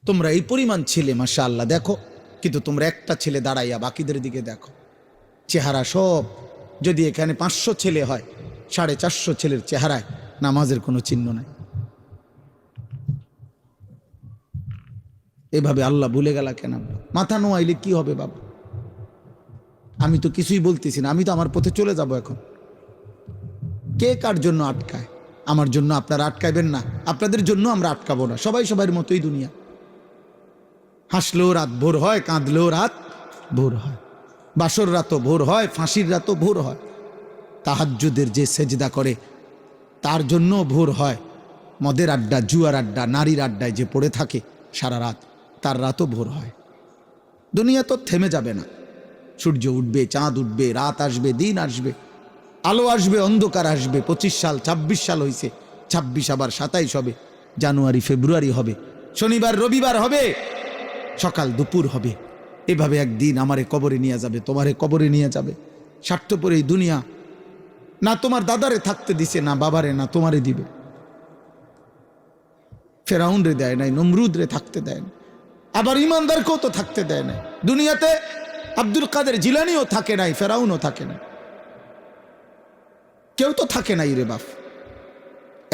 তোমরা এই পরিমাণ ছেলে মাশাআল্লাহ দেখো, কিন্তু তোমরা একটা ছেলে দাঁড়াইয়া বাকিদের দিকে দেখো, চেহারা সব। যদি এখানে 500 ছেলে হয়, 450 ছেলের চেহারায় নামাজের কোনো চিহ্ন নাই। এভাবে আল্লাহ ভুলে গেল কেন? মাথা নোয়াইলে কি হবে বাবা? আমি তো কিছুই বলতেছি না, আমি তো আমার পথে চলে যাব এখন। কে কার জন্য আটকায়? আমার জন্য আপনারা আটকাইবেন না, আপনাদের জন্য আমরা আটকাবো না। সবাই সবার মতোই দুনিয়া। হাসলেও রাত ভোর হয়, কাঁদলেও রাত ভোর হয়, বাসর রাতও ভোর হয়, ফাঁসির রাতও ভোর হয়। তাহাজ্জুদের যে সেজদা করে তার জন্য ভোর হয়। মদের আড্ডা, জুয়ার আড্ডা, নারীর আড্ডায় যে পড়ে থাকে সারা রাত, তার রাতও ভোর হয়। দুনিয়া তো থেমে যাবে না। সূর্য উঠবে, চাঁদ উঠবে, রাত আসবে, দিন আসবে, আলো আসবে, অন্ধকার আসবে। 25 সাল 26 সাল হয়েছে, 26 আবার 27 হবে, জানুয়ারি ফেব্রুয়ারি হবে, শনিবার রবিবার হবে, সকাল দুপুর হবে। এভাবে একদিন আমারে কবরে নিয়ে যাবে, তোমারে কবরে নিয়ে যাবে। স্বার্থপর এই দুনিয়া না তোমার দাদারে থাকতে দিছে, না বাবারে, না তোমারে দিবে। ফেরাউন রে দেয় নাই, নমরুদ রে থাকতে দেয় না, আবার ইমানদারকেও তো থাকতে দেয় না। দুনিয়াতে আব্দুল কাদের জিলানিও থাকে নাই, ফেরাউনও থাকে না, কেউ তো থাকে নাই রে বাপ।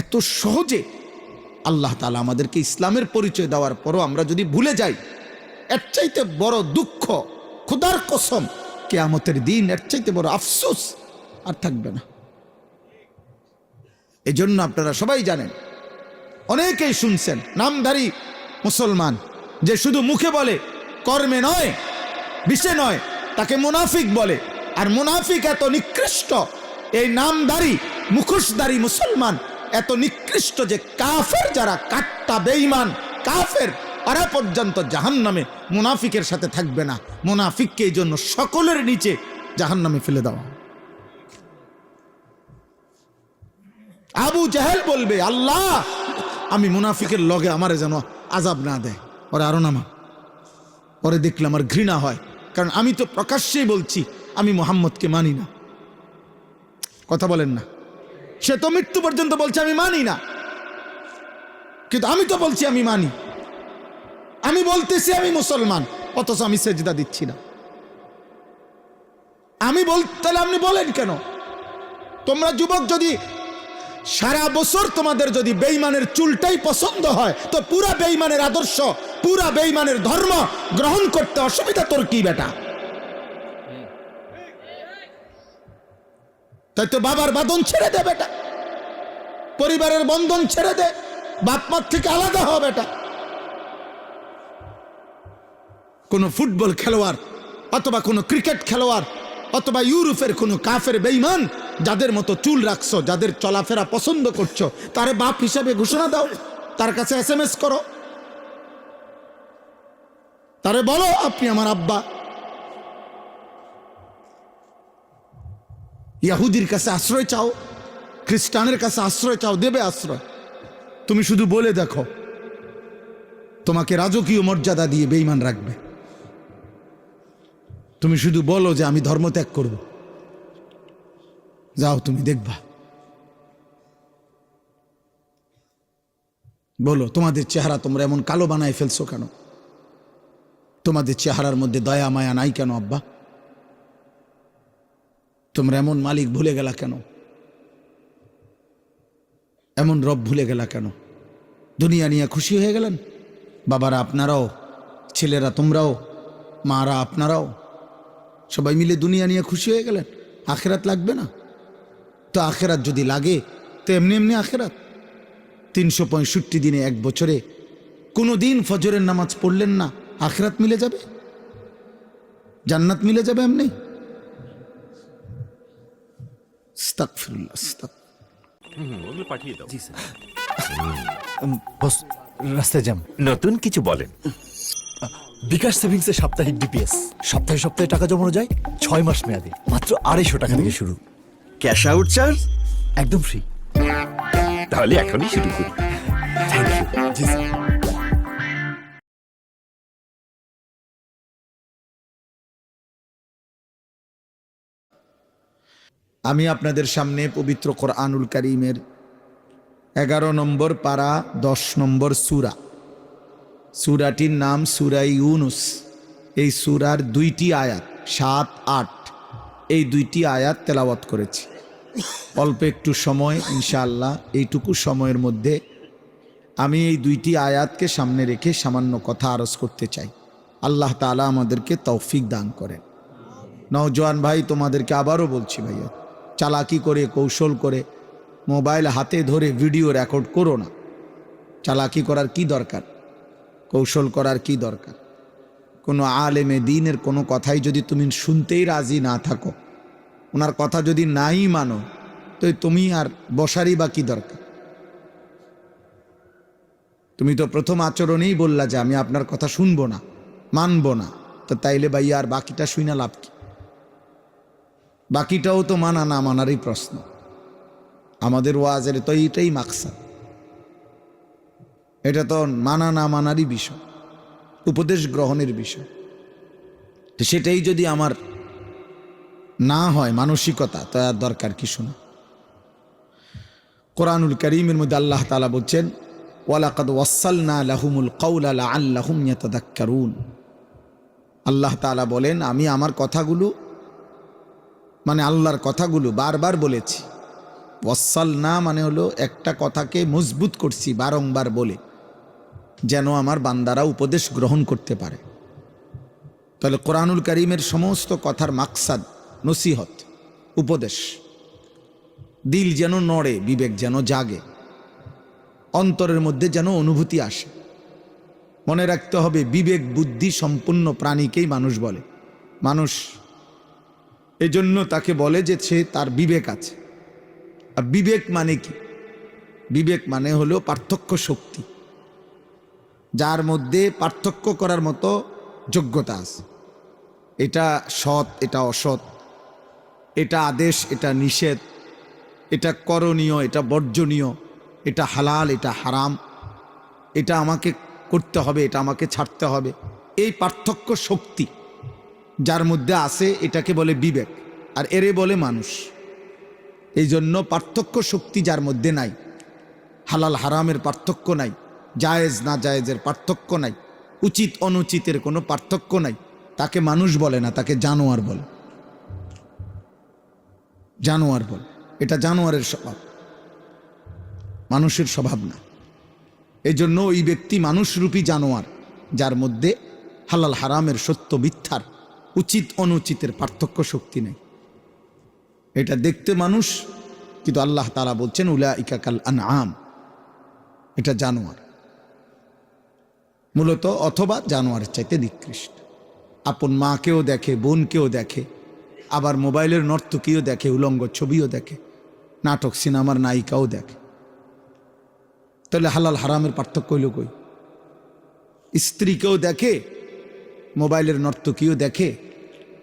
এত সহজে আল্লাহ তাআলা আমাদেরকে ইসলামের পরিচয় দেওয়ার পরও আমরা যদি ভুলে যাই, এর চাইতে বড় দুঃখ, খোদার কসম, কিয়ামতের দিন এর চাইতে বড় আফসোস আর থাকবে না। এজন্য আপনারা সবাই জানেন, অনেকেই শুনছেন, নামধারী মুসলমান যে শুধু মুখে বলে, কর্মে নয়, বিষে নয়, তাকে মুনাফিক বলে। আর মুনাফিক এত নিকৃষ্ট, এই নামধারী মুখোশধারী মুসলমান এত নিকৃষ্ট যে কাফের যারা কাট্টা বেঈমান কাফের, ওরা পর্যন্ত জাহান্নামে মুনাফিকের সাথে থাকবে না। মুনাফিককে এই জন্য সকলের নিচে জাহান্নামে ফেলে দেওয়া। আবু জাহেল বলবে, আল্লাহ আমি মুনাফিকের লগে আমারে যেন আযাব না দেয়, ওরা আরো নামা। পরে দেখলে আমার ঘৃণা হয়, কারণ আমি তো প্রকাশ্যেই বলছি আমি মুহাম্মদকে মানি না। কথা বলেন না? সে তো মৃত্যু পর্যন্ত বলছে আমি মানি না, কিন্তু আমি তো বলছি আমি মানি। আমি বলতেছি আমি মুসলমান, অথচ আমি সেজদা দিচ্ছি না। আমি তাহলে আপনি বলেন কেন? তোমরা যুবক যদি সারা বছর তোমাদের যদি বেঈমানের চুলটাই পছন্দ হয়, তো পুরা বেঈমানের আদর্শ, পুরা বেঈমানের ধর্ম গ্রহণ করতে অসুবিধা তোর কি বেটা? তাই তো বাবার বাঁধন ছেড়ে দে বেটা, পরিবারের বন্ধন ছেড়ে দে, বাপ মার থেকে আলাদা হ বেটা। কোন ফুটবল খেলোয়াড় অথবা কোন ক্রিকেট খেলোয়াড় অথবা ইউরোপের কোন কাফের বেঈমান যাদের মতো চুল রাখছো, যাদের চলাফেরা পছন্দ করছো, তারে বাপ হিসাবে ঘোষণা দাও, তার কাছে SMS করো, তারে বলো আপনি আমার আব্বা। ইহুদির কাছে আশ্রয় চাও, খ্রিস্টানের কাছে আশ্রয় চাও, দেবে আশ্রয়। তুমি শুধু বলে দেখো, তোমাকে রাজকীয় মর্যাদা দিয়ে বেঈমান রাখবে। তুমি শুধু বলো যে আমি ধর্ম ত্যাগ করব, যাও তুমি দেখবা। বলো তোমাদের চেহারা তোমরা এমন কালো বানায় ফেলছো কেন? তোমাদের চেহারার মধ্যে দয়া মায়া নাই কেন আব্বা? তোমরা এমন মালিক ভুলে গেলা কেন? এমন রব ভুলে গেলা কেন? দুনিয়া নিয়ে খুশি হয়ে গেলেন? বাবারা আপনারাও, ছেলেরা তোমরাও, মারা আপনারাও, সবাই মিলে দুনিয়া নিয়ে খুশি হয়ে গেলেন। আখেরাত লাগবে না তো? আখেরাত যদি লাগে তো এমনি এমনি আখেরাত। 365 দিনে, এক বছরে কোনো দিন ফজরের নামাজ পড়লেন না, আখেরাত মিলে যাবে, জান্নাত মিলে যাবে এমনি। আস্তাগফিরুল্লাহ, ওগুলো পাঠিয়ে দাও। জি স্যার। বস, রাস্তায় জ্যাম। নতুন কিছু বলেন। বিকাশ সেভিংসে সাপ্তাহিক ডিপিএস, সপ্তাহে সপ্তাহে টাকা জমানো যায়, 6 মাস মেয়াদে, মাত্র 250 টাকা থেকে শুরু। ক্যাশ আউট চার্জ একদম ফ্রি। তাহলে এখনই শুরু করি। Thank you. জি স্যার। আমি আপনাদের সামনে পবিত্র কোরআনুল কারীমের 11 নম্বর পারা 10 নম্বর সূরা সূরাটির নাম সূরা ইউনুস। এই সূরার 2টি আয়াত 7, 8 এই 2টি আয়াত তেলাওয়াত করেছি। অল্প একটু সময়, ইনশাআল্লাহ এইটুকু সময়ের মধ্যে আমি এই 2টি আয়াতকে সামনে রেখে সামান্য কথা আরজ করতে চাই। আল্লাহ তাআলা আমাদেরকে তৌফিক দান করেন। নওজোয়ান ভাই, তোমাদেরকে আবারও বলছি ভাইয়া, চালাকি করে কৌশল করে মোবাইল হাতে ধরে ভিডিও রেকর্ড করো না। চালাকি করার কি দরকার? কৌশল করার কি দরকার? কোনো আলেমে দ্বীনের কোনো কথাই যদি তুমি শুনতেই রাজি না থাকো, ওনার কথা যদি নাই মানো, তো তুমি আর বসারই বা কি দরকার? তুমি তো প্রথম আচরণেই বললা যে আমি আপনার কথা শুনবো না, মানবো না। তো তাইলে ভাইয়া আর বাকিটা শুইনা লাভ কি? বাকিটাও তো মানা না মানারই প্রশ্ন। আমাদের ওয়াজের তো এইটাই মাকসাদ। এটা তো মানা না মানারই বিষয়, উপদেশ গ্রহণের বিষয়। তো সেটাই যদি আমার না হয় মানসিকতা, তো আর দরকার কি শোনা? কোরআনুল কারীমের মধ্যে আল্লাহ তাআলা বলছেন, ওয়ালাকাদ ওয়াসসালনা লাহুমুল কাওলা লাআল্লাহুম ইয়াতাযাক্কারুন। আল্লাহ তাআলা বলেন, আমি আমার কথাগুলো মানে আল্লাহর কথাগুলো বারবার বলেছি। ওয়াসসালনা মানে হলো একটা কথাকে মজবুত করছি বারংবার বলে, যেন আমার বান্দারা উপদেশ গ্রহণ করতে পারে। তাহলে কোরআনুল কারীমের সমস্ত কথার মাকসাদ নসিহত, উপদেশ। দিল যেন নড়ে, বিবেক যেন জাগে, অন্তরের মধ্যে যেন অনুভূতি আসে। মনে রাখতে হবে, বিবেক বুদ্ধি সম্পূর্ণ প্রাণীকেই মানুষ বলে। মানুষ এজন্য তাকে বলে যে সে তার বিবেক আছে। আর বিবেক মানে কি? বিবেক মানে হলো পার্থক্য শক্তি, যার মধ্যে পার্থক্য করার মতো যোগ্যতা আছে। এটা সৎ, এটা অসৎ, এটা আদেশ, এটা নিষেধ, এটা করণীয়, এটা বর্জনীয়, এটা হালাল, এটা হারাম, এটা আমাকে করতে হবে, এটা আমাকে ছাড়তে হবে। এই পার্থক্য শক্তি যার মধ্যে আছে, এটাকে বলে বিবেক, আর এরে বলে মানুষ। এই জন্য পার্থক্য শক্তি যার মধ্যে নাই, হালাল হারামের পার্থক্য নাই, জায়েজ না জায়েজের পার্থক্য নাই, উচিত অনুচিতের কোনো পার্থক্য নাই, তাকে মানুষ বলে না, তাকে জানোয়ার বলে। জানোয়ার বলে। এটা জানোয়ারের স্বভাব, মানুষের স্বভাব না। এই জন্য ওই ব্যক্তি মানুষরূপী জানোয়ার, যার মধ্যে হালাল হারামের সত্য মিথ্যার, উচিত অনুচিতের পার্থক্য শক্তি নেই। এটা দেখতে মানুষ, কিন্তু আল্লাহ তাআলা বলছেন উলাইকা কাল আনআম, এটা জানোয়ার মূলত, অথবা জানোয়ারের চাইতে নিকৃষ্ট। আপন মাকেও দেখে, বোনকেও দেখে, আবার মোবাইলের নর্তকীও দেখে, উলঙ্গ ছবিও দেখে, নাটক সিনেমার নায়িকাও দেখে। তাহলে হালাল হারামের পার্থক্য হইল কই? স্ত্রীকেও দেখে, মোবাইলের নর্তকীও দেখে,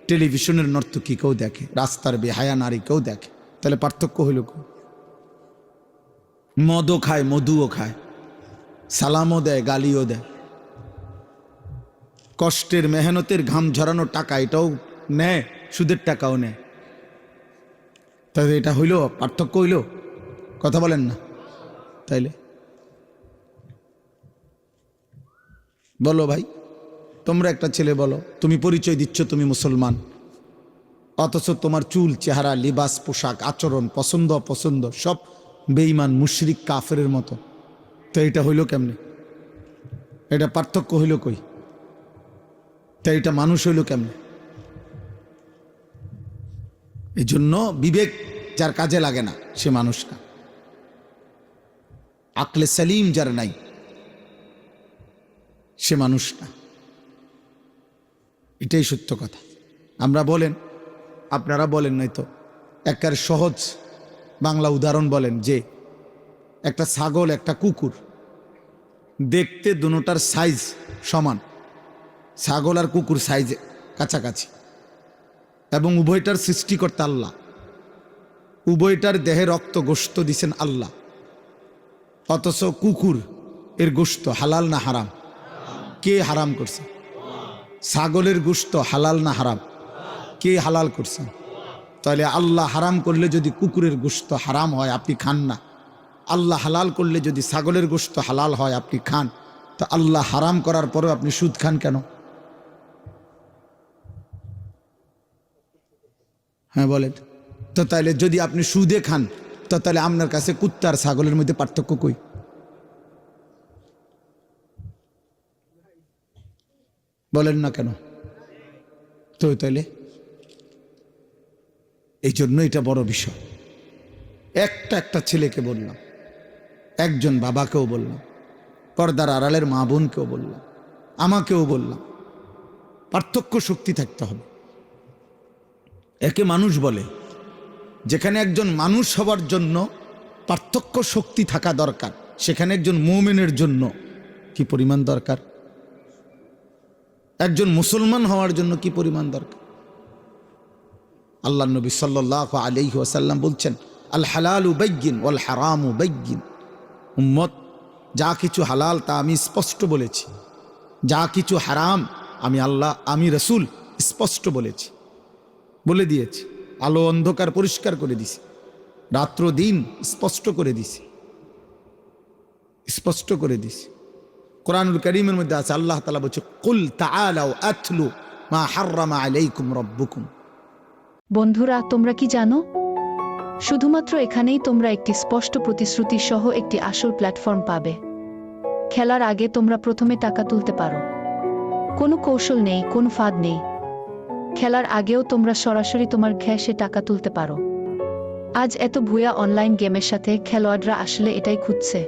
টেলিভিশনের নর্তকীকেও দেখে, রাস্তার বেহায়া নারীকেও দেখে। তাহলে পার্থক্য হইল কই? মদও খায়, মধুও খায়, সালামও দেয়, গালিও দেয়, কষ্টের মেহনতের ঘাম ঝরানো টাকা এটাও নেয়, সুদের টাকাও নেয়। তাহলে এটা হইল পার্থক্য? হইল? কথা বলেন না। তাইলে বলো ভাই, তোমরা একটা ছেলে বলো, তুমি পরিচয় দিচ্ছ তুমি মুসলমান, অথচ তোমার চুল, চেহারা, লিবাস, পোশাক, আচরণ, পছন্দ অপছন্দ সব বেঈমান, মুশরিক, কাফেরের মতো। তো এটা হইল কেমনে? এটা পার্থক্য হইল কই? তাই এটা মানুষ হইল কেমনে? এই জন্য বিবেক যার কাজে লাগে না সে মানুষ না। আকলে সালিম যার নাই সে মানুষ না। এটাই সত্য কথা। আমরা বলেন, আপনারা বলেন, নাই তো একেবারে সহজ বাংলা উদাহরণ বলেন যে একটা ছাগল, একটা কুকুর, দেখতে দুটোটার সাইজ সমান, ছাগল আর কুকুর সাইজ কাছাকাছি, এবং উভয়টার সৃষ্টিকর্তা আল্লাহ, উভয়টার দেহে রক্ত গোশত দিছেন আল্লাহ। অথচ কুকুর এর গোশত হালাল না হারাম? কে হারাম করছে? ছাগলের গোশত হালাল না হারাম? কে হালাল করছে? তাহলে আল্লাহ হারাম করলে যদি কুকুরের গোশত হারাম হয়, আপনি খান না। আল্লাহ হালাল করলে যদি ছাগলের গোশত হালাল হয়, আপনি খান। তা আল্লাহ হারাম করার পরেও আপনি সুদ খান কেন? হ্যাঁ বলেন তো। তাইলে যদি আপনি সুদে খান তো তাহলে আপনার কাছে কুত্তা আর ছাগলের মধ্যে পার্থক্য কই? বলেন না কেন? তো তাইলে এই জন্য এটা বড় বিষয়। একটা ছেলেকে বললাম, একজন বাবাকেও বললাম, পর্দার আড়ালের মা বোনকেও বললাম, আমাকেও বললাম, পার্থক্য শক্তি থাকতে হবে। একে মানুষ বলে। যেখানে একজন মানুষ হওয়ার জন্য পার্থক্য শক্তি থাকা দরকার, সেখানে একজন মুমিনের জন্য কি পরিমাণ দরকার? একজন মুসলমান হওয়ার জন্য কি পরিমাণ দরকার? আল্লাহ নবী সাল্লাল্লাহু আলাইহি ওয়াসাল্লাম বলছেন, আল হালালু বাইয়িন ওয়াল হারামু বাইয়িন। উম্মত, যা কিছু হালাল তা আমি স্পষ্ট বলেছি, যা কিছু হারাম আমি আল্লাহ, আমি রসুল স্পষ্ট বলেছি, বলে দিয়েছি। আলো অন্ধকার পরিষ্কার করে দিছি, রাত্র দিন স্পষ্ট করে দিছি, স্পষ্ট করে দিছি। কোরআনুল কারীমের মধ্যে আছে, আল্লাহ তাআলা বলছে, কুল তাআলাউ আতলু মা হাররামা আলাইকুম রাব্বুকুম। বন্ধুরা, তোমরা কি জানো? শুধুমাত্র এখানেই তোমরা একটি স্পষ্ট প্রতিশ্রুতি সহ একটি আসল প্ল্যাটফর্ম পাবে। খেলার আগে তোমরা প্রথমে টাকা তুলতে পারো। কোনো কৌশল নেই, কোনো ফাঁদ নেই। খেলার আগেও তোমরা সরাসরি তোমার ক্যাশে টাকা তুলতে পারো। আজ এত ভুয়া অনলাইন গেমের সাথে খেলোয়াড়রা আসলে এটাই খুঁজছে,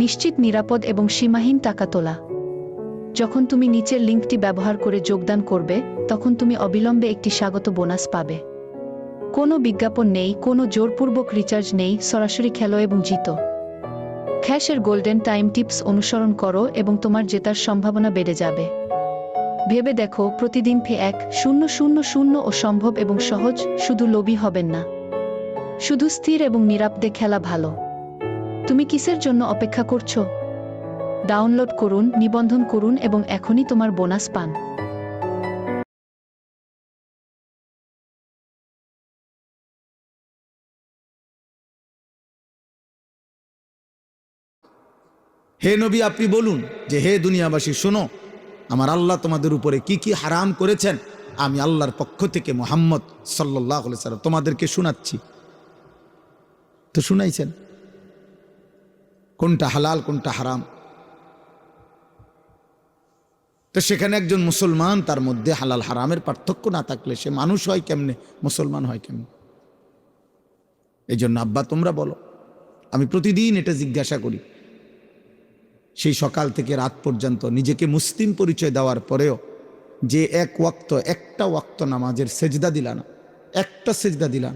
নিশ্চিত, নিরাপদ এবং সীমাহীন টাকা তোলা। যখন তুমি নিচের লিঙ্কটি ব্যবহার করে যোগদান করবে, তখন তুমি অবিলম্বে একটি স্বাগত বোনাস পাবে। কোনো বিজ্ঞাপন নেই, কোনো জোরপূর্বক রিচার্জ নেই, সরাসরি খেলো এবং জিতো। ক্যাশের গোল্ডেন টাইম টিপস অনুসরণ করো এবং তোমার জেতার সম্ভাবনা বেড়ে যাবে। ভেবে দেখো, প্রতিদিন 1,000 ও সম্ভব এবং সহজ। শুধু লোভী হবেন না, শুধু স্থির এবং নিরাপদে খেলা ভালো। তুমি কিসের জন্য অপেক্ষা করছো? ডাউনলোড করুন, নিবন্ধন করুন এবং এখনই তোমার বোনাস পান। হে নবী, আপনি বলুন যে, হে দুনিয়াবাসী শোনো, আমার আল্লাহ তোমাদের উপরে কি কি হারাম করেছেন আমি আল্লাহর পক্ষ থেকে মুহাম্মদ সাল্লাল্লাহু আলাইহি ওয়াসাল্লাম তোমাদেরকে শোনাচ্ছি। তো শুনাইছেন কোনটা হালাল কোনটা হারাম। তো সেখানে একজন মুসলমান, তার মধ্যে হালাল হারামের পার্থক্য না থাকলে সে মানুষ হয় কেমনে, মুসলমান হয় কেমনে? এই জন্য আব্বা তোমরা বলো, আমি প্রতিদিন এটা জিজ্ঞাসা করি। সেই সকাল থেকে রাত পর্যন্ত নিজেকে মুসলিম পরিচয় দেওয়ার পরেও যে একটা ওয়াক্ত নামাজের সেজদা দিলা না, একটা সেজদা দিলা,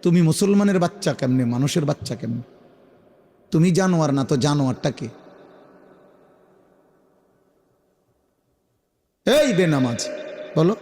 তুমি মুসলমানের বাচ্চা কেমনে, মানুষের বাচ্চা কেমনে? তুমি জানোয়ার না তো জানোয়ারটা কে? এই বেনামাজ বলো।